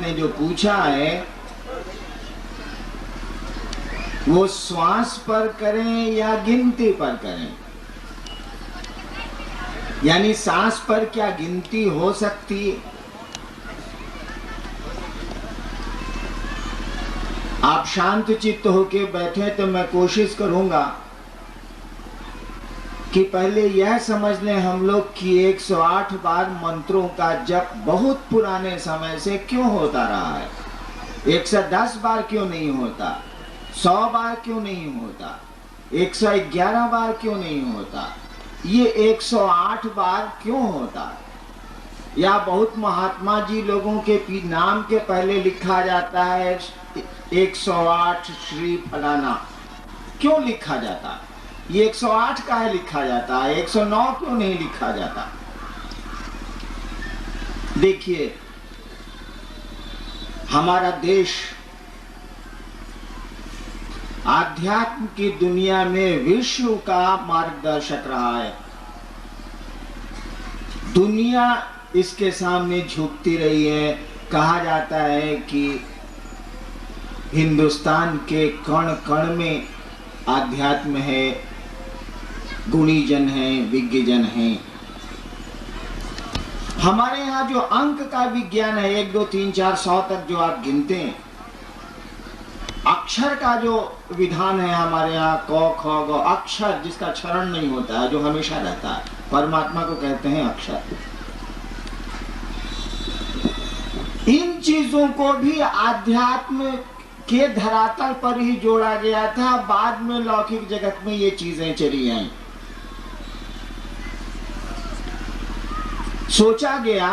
आपने जो पूछा है वो श्वास पर करें या गिनती पर करें, यानी सांस पर क्या गिनती हो सकती है? आप शांत चित्त होके बैठे तो मैं कोशिश करूंगा कि पहले यह समझ लें हम लोग कि 108 बार मंत्रों का जप बहुत पुराने समय से क्यों होता रहा है। 110 बार क्यों नहीं होता, 100 बार क्यों नहीं होता, 111 बार क्यों नहीं होता, ये 108 बार क्यों होता? या बहुत महात्मा जी लोगों के नाम के पहले लिखा जाता है 108 श्री फलाना, क्यों लिखा जाता? ये 108 का है लिखा जाता है, 109 क्यों नहीं लिखा जाता? देखिए, हमारा देश आध्यात्म की दुनिया में विश्व का मार्गदर्शक रहा है। दुनिया इसके सामने झुकती रही है। कहा जाता है कि हिंदुस्तान के कण कण में आध्यात्म है, गुणीजन है, विज्ञजन है। हमारे यहाँ जो अंक का विज्ञान है, 1 2 3 4 100 तक जो आप गिनते हैं, अक्षर का जो विधान है हमारे यहाँ क ख ग, अक्षर जिसका क्षरण नहीं होता है, जो हमेशा रहता है, परमात्मा को कहते हैं अक्षर। इन चीजों को भी आध्यात्म के धरातल पर ही जोड़ा गया था। बाद में लौकिक जगत में ये चीजें चली आई। सोचा गया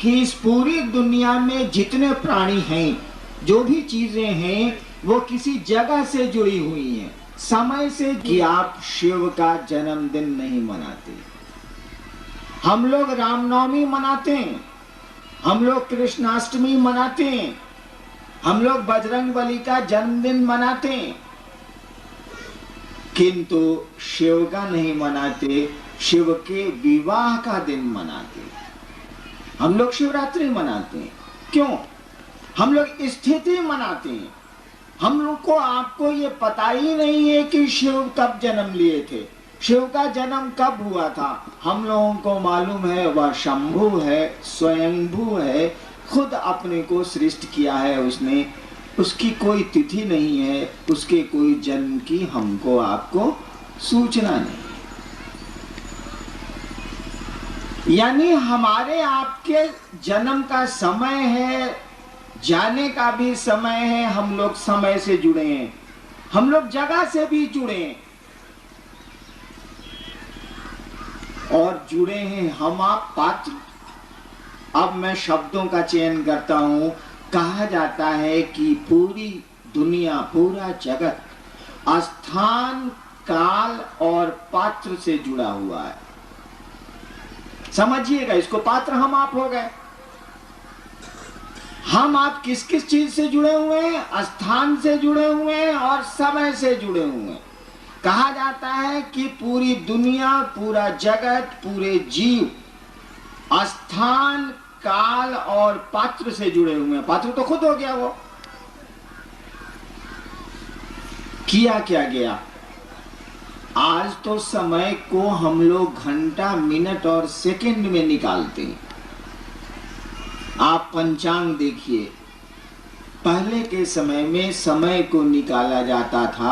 कि इस पूरी दुनिया में जितने प्राणी हैं, जो भी चीजें हैं, वो किसी जगह से जुड़ी हुई हैं, समय से। कि आप शिव का जन्मदिन नहीं मनाते, हम लोग रामनवमी मनाते हैं, हम लोग कृष्णाष्टमी मनाते हैं, हम लोग बजरंगबली का जन्मदिन मनाते हैं, किंतु शिव का नहीं मनाते, शिव के विवाह का दिन मनाते। हम लोग शिवरात्रि मनाते हैं, क्यों? हम लोग स्थिति मनाते हैं। हम लोग को, आपको ये पता ही नहीं है कि शिव कब जन्म लिए थे, शिव का जन्म कब हुआ था। हम लोगों को मालूम है वह शंभु है, स्वयंभू है, खुद अपने को सृष्टि किया है उसने। उसकी कोई तिथि नहीं है, उसके कोई जन्म की हमको आपको सूचना नहीं। यानी हमारे आपके जन्म का समय है, जाने का भी समय है। हम लोग समय से जुड़े हैं, हम लोग जगह से भी जुड़े हैं, और जुड़े हैं हम आप पात्र। अब मैं शब्दों का चयन करता हूं। कहा जाता है कि पूरी दुनिया, पूरा जगत स्थान, काल और पात्र से जुड़ा हुआ है। समझिएगा इसको, पात्र हम आप हो गए। हम आप किस किस चीज से जुड़े हुए हैं? स्थान से जुड़े हुए हैं और समय से जुड़े हुए हैं। कहा जाता है कि पूरी दुनिया, पूरा जगत, पूरे जीव स्थान, काल और पात्र से जुड़े हुए हैं। पात्र तो खुद हो गया। वो किया क्या गया? आज तो समय को हम लोग घंटा, मिनट और सेकंड में निकालते हैं। आप पंचांग देखिए, पहले के समय में समय को निकाला जाता था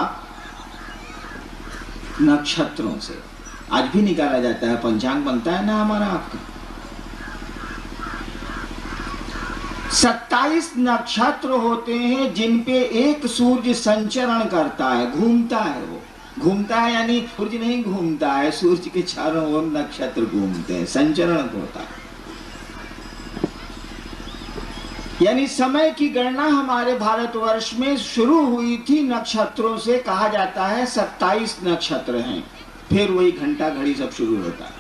नक्षत्रों से। आज भी निकाला जाता है, पंचांग बनता है ना हमारा आपका। 27 नक्षत्र होते हैं जिन पे एक सूर्य संचरण करता है, घूमता है। वो घूमता है यानी सूर्य नहीं घूमता है, सूर्य के चारों ओर नक्षत्र घूमते हैं, संचरण होता है। यानी समय की गणना हमारे भारतवर्ष में शुरू हुई थी नक्षत्रों से। कहा जाता है 27 नक्षत्र हैं, फिर वही घंटा घड़ी सब शुरू होता है।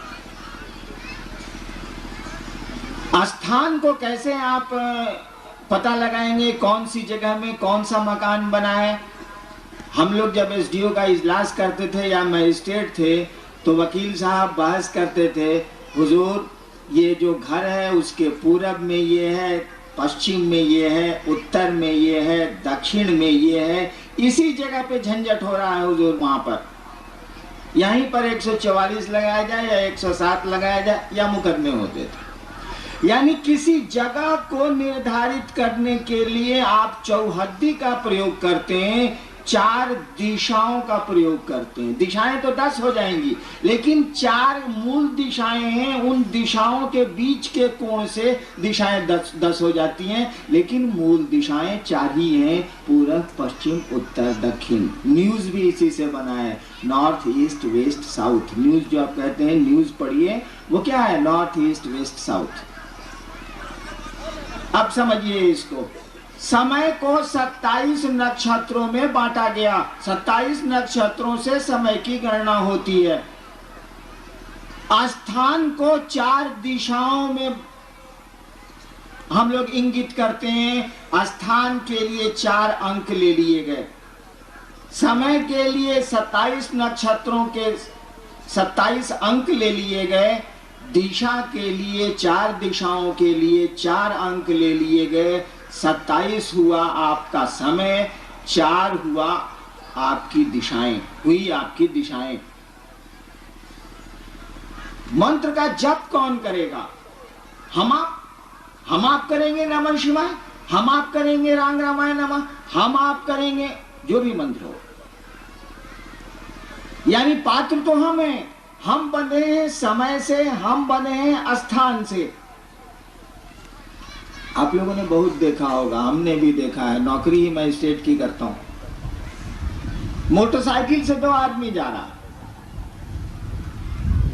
स्थान को कैसे आप पता लगाएंगे? कौन सी जगह में कौन सा मकान बना है? हम लोग जब एसडीओ का इजलास करते थे या मजिस्ट्रेट थे तो वकील साहब बहस करते थे, हुजूर ये जो घर है उसके पूरब में ये है, पश्चिम में ये है, उत्तर में ये है, दक्षिण में ये है, इसी जगह पे झंझट हो रहा है हुजूर। वहां पर यहीं पर 144 लगाया जाए या 107 लगाया जाए या मुकदमे होते थे। यानी किसी जगह को निर्धारित करने के लिए आप चौहद्दी का प्रयोग करते हैं, 4 दिशाओं का प्रयोग करते हैं। दिशाएं तो 10 हो जाएंगी, लेकिन 4 मूल दिशाएं हैं, उन दिशाओं के बीच के कोण से दिशाएं 10 हो जाती हैं, लेकिन मूल दिशाएं 4 ही हैं, पूरब, पश्चिम, उत्तर, दक्षिण। न्यूज भी इसी से बना है, north, east, west, south. News जो आप कहते हैं, न्यूज पढ़िए, वो क्या है? North, east, west, south. अब समझिए इसको। समय को 27 नक्षत्रों में बांटा गया। 27 नक्षत्रों से समय की गणना होती है। स्थान को 4 दिशाओं में हम लोग इंगित करते हैं। स्थान के लिए 4 अंक ले लिए गए। समय के लिए 27 नक्षत्रों के 27 अंक ले लिए गए। दिशा के लिए 4 दिशाओं के लिए 4 अंक ले लिए गए। 27 हुआ आपका समय, 4 हुआ आपकी दिशाएं, हुई आपकी दिशाएं। मंत्र का जप कौन करेगा? हम आप करेंगे नमः शिवाय, हम आप करेंगे राम रामाय नमः, हम आप करेंगे जो भी मंत्र हो। यानी पात्र तो हम हैं, हम बने हैं समय से, हम बने हैं स्थान से। आप लोगों ने बहुत देखा होगा, हमने भी देखा है, नौकरी ही मैं स्टेट की करता हूं। मोटरसाइकिल से 2 आदमी जा रहा,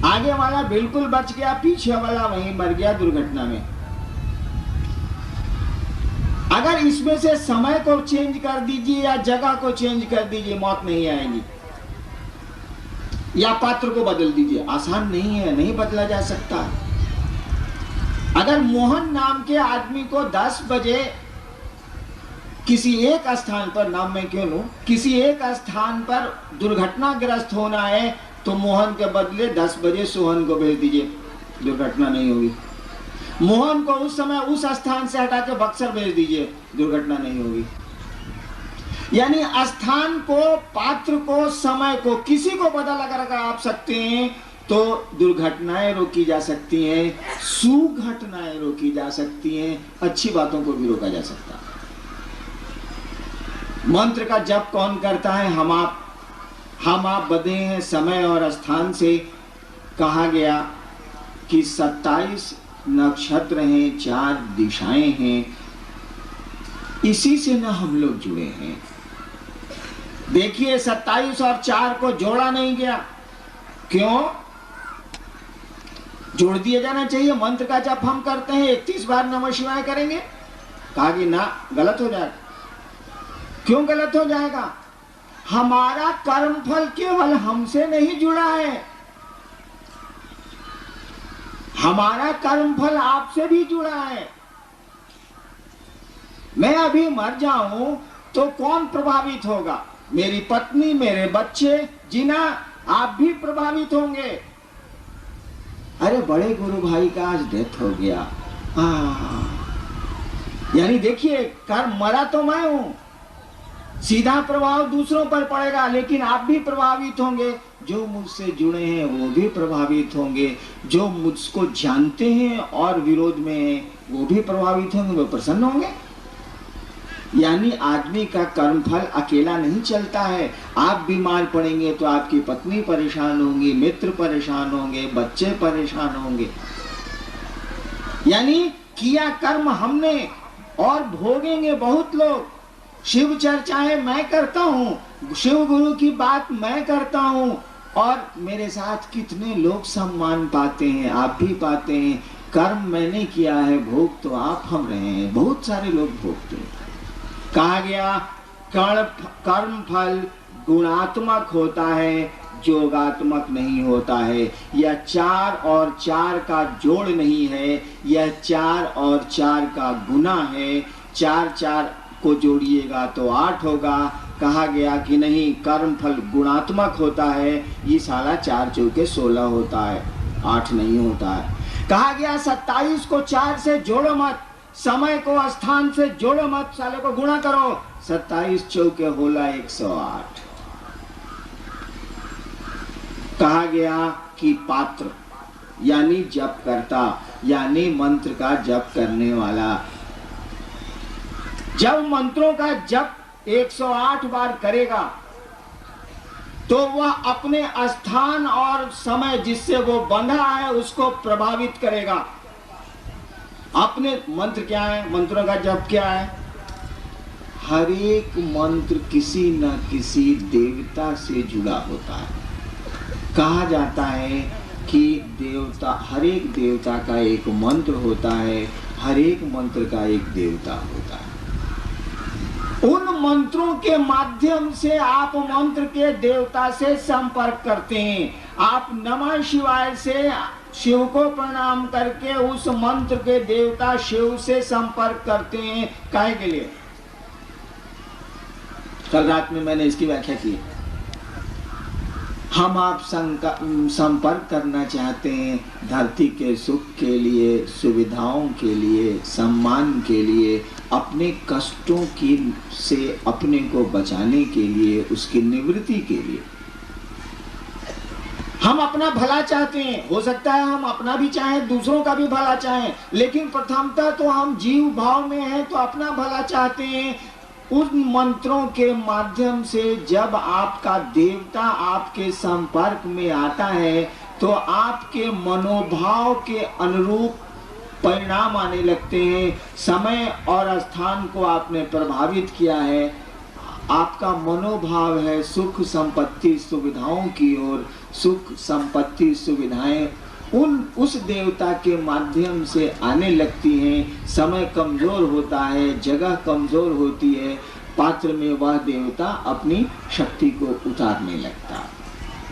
आगे वाला बिल्कुल बच गया, पीछे वाला वहीं मर गया दुर्घटना में। अगर इसमें से समय को चेंज कर दीजिए या जगह को चेंज कर दीजिए, मौत नहीं आएगी। या पात्र को बदल दीजिए, आसान नहीं है, नहीं बदला जा सकता। अगर मोहन नाम के आदमी को 10 बजे किसी एक स्थान पर, नाम मैं क्यों लूं, किसी एक स्थान पर दुर्घटनाग्रस्त होना है, तो मोहन के बदले 10 बजे सोहन को भेज दीजिए, दुर्घटना नहीं होगी। मोहन को उस समय उस स्थान से हटा के बक्सर भेज दीजिए, दुर्घटना नहीं होगी। यानी स्थान को, पात्र को, समय को, किसी को बदल अगर आप सकते हैं तो दुर्घटनाएं रोकी जा सकती हैं, सुघटनाएं रोकी जा सकती हैं, अच्छी बातों को भी रोका जा सकता है। मंत्र का जप कौन करता है? हम आप बंधे हैं समय और स्थान से। कहा गया कि 27 नक्षत्र हैं, 4 दिशाएं हैं, इसी से ना हम लोग जुड़े हैं। देखिए 27 और 4 को जोड़ा नहीं गया, क्यों? जोड़ दिया जाना चाहिए। मंत्र का जप हम करते हैं, 31 बार नमः शिवाय करेंगे, कहा कि ना, गलत हो जाएगा। क्यों गलत हो जाएगा? हमारा कर्मफल केवल हमसे नहीं जुड़ा है, हमारा कर्मफल आपसे भी जुड़ा है। मैं अभी मर जाऊं तो कौन प्रभावित होगा? मेरी पत्नी, मेरे बच्चे, जिना आप भी प्रभावित होंगे। अरे बड़े गुरु भाई का आज डेथ हो गया, यानी देखिए, कर्म मरा तो मैं हूं, सीधा प्रभाव दूसरों पर पड़ेगा, लेकिन आप भी प्रभावित होंगे। जो मुझसे जुड़े हैं वो भी प्रभावित होंगे, जो मुझको जानते हैं और विरोध में हैं वो भी प्रभावित होंगे, वो प्रसन्न होंगे। यानी आदमी का कर्मफल अकेला नहीं चलता है। आप बीमार पड़ेंगे तो आपकी पत्नी परेशान होंगी, मित्र परेशान होंगे, बच्चे परेशान होंगे। यानी किया कर्म हमने और भोगेंगे बहुत लोग। शिव चर्चाएं मैं करता हूँ, शिव गुरु की बात मैं करता हूँ, और मेरे साथ कितने लोग सम्मान पाते हैं, आप भी पाते हैं। कर्म मैंने किया है, भोग तो आप हम रहे हैं, बहुत सारे लोग भोगते हैं। कहा गया कर्म फल गुणात्मक होता है, योगात्मक नहीं होता है। यह 4 और 4 का जोड़ नहीं है, यह 4 और 4 का गुना है। 4 4 को जोड़िएगा तो 8 होगा। कहा गया कि नहीं, कर्म फल गुणात्मक होता है, ये साला 4 चौके 16 होता है, 8 नहीं होता है। कहा गया 27 को 4 से जोड़ो मत, समय को स्थान से जोड़ो मत, साले को गुणा करो। 27 चौके होला 108। कहा गया कि पात्र यानी जप करता, यानी मंत्र का जप करने वाला, जब मंत्रों का जप 108 बार करेगा तो वह अपने स्थान और समय जिससे वो बंधा है उसको प्रभावित करेगा। अपने मंत्र क्या है, मंत्रों का जप क्या है? हर एक मंत्र किसी न किसी देवता से जुड़ा होता है। कहा जाता है कि देवता, हर एक देवता का एक मंत्र होता है, हर एक मंत्र का एक देवता होता है। उन मंत्रों के माध्यम से आप मंत्र के देवता से संपर्क करते हैं। आप नमः शिवाय से शिव को प्रणाम करके उस मंत्र के देवता शिव से संपर्क करते हैं। काहे के लिए? कल रात में मैंने इसकी व्याख्या की। हम आप संपर्क करना चाहते हैं धरती के सुख के लिए, सुविधाओं के लिए, सम्मान के लिए, अपने कष्टों की से अपने को बचाने के लिए, उसकी निवृत्ति के लिए। हम अपना भला चाहते हैं। हो सकता है हम अपना भी चाहें, दूसरों का भी भला चाहें, लेकिन प्रथमतः तो हम जीव भाव में हैं तो अपना भला चाहते हैं। उन मंत्रों के माध्यम से जब आपका देवता आपके संपर्क में आता है तो आपके मनोभाव के अनुरूप परिणाम आने लगते हैं। समय और स्थान को आपने प्रभावित किया है, आपका मनोभाव है सुख संपत्ति सुविधाओं की ओर। सुख संपत्ति सुविधाएं उस देवता के माध्यम से आने लगती हैं। समय कमजोर होता है, जगह कमजोर होती है, पात्र में वह देवता अपनी शक्ति को उतारने लगता है।